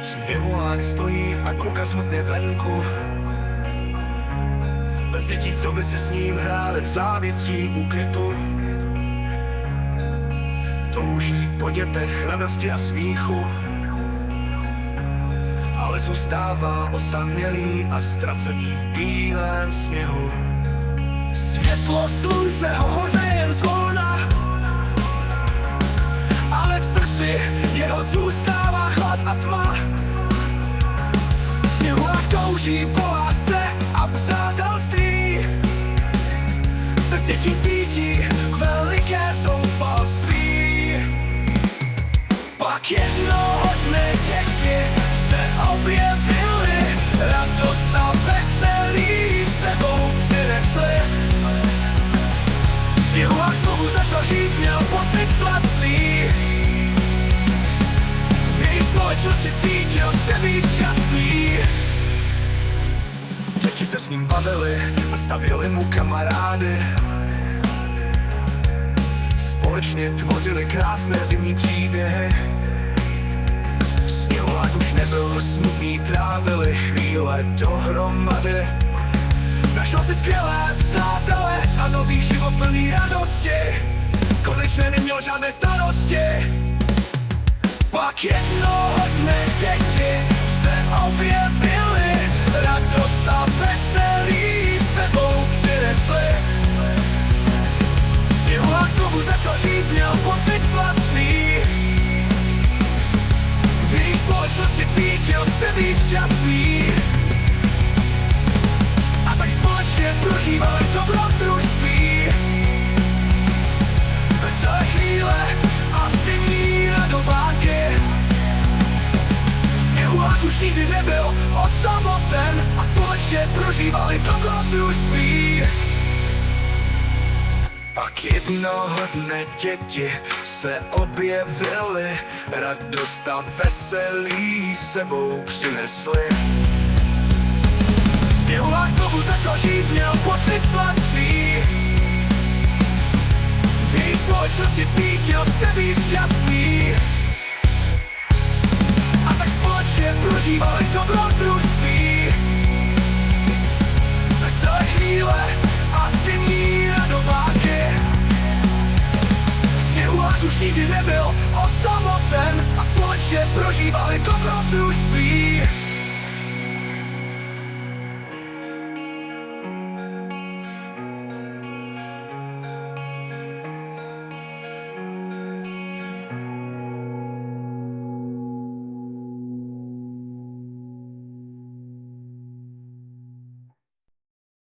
Sněhulák stojí a kouká smutně venku. Bez dětí, co by si s ním hráli v závětří úkrytu. Touží po dětech, radosti a smíchu, ale zůstává osamělý a ztracený v bílém sněhu. Světlo slunce ho hoře jen zvolna, ale v srdci jeho zůstává chlad a tma. Sněhulák touží po lásce a přátelství, bez dětí cítí veliké zoufalství. Pak jednoho dne děti se objevily, radost a veselí sebou přinesly. Sněhulák znovu začal žít, měl pocit slastný. V její společnosti cítil se být šťastný. Děti se s ním bavili a stavěli mu kamarády. Společně tvořili krásné zimní příběhy. Sněhulák už nebyl smutný, trávili chvíle dohromady. Našel si skvělé přátele a nový život plný radosti. Konečně neměl žádné starosti. Pak jednoho dne děti se objevily, radost a veselí sebou přinesly. Sněhulák znovu začal žít, měl pocit slastný. V její společnosti cítil se být šťastný. A tak společně prožívali dobrodružství. Veselé chvíle a zimní radovánky. Sněhulák už nikdy nebyl osamocen a společně prožívali dobrodružství. Pak jednoho dne děti se objevily, radost a veselí sebou přinesly. Sněhulák znovu začal žít, měl pocit slastný. V její společnosti cítil se být šťastný. A tak společně prožívali dobrodružství. Veselé chvíle a zimní radovánky. Sněhulák už nikdy nebyl osamocen a společně prožívali dobrodružství.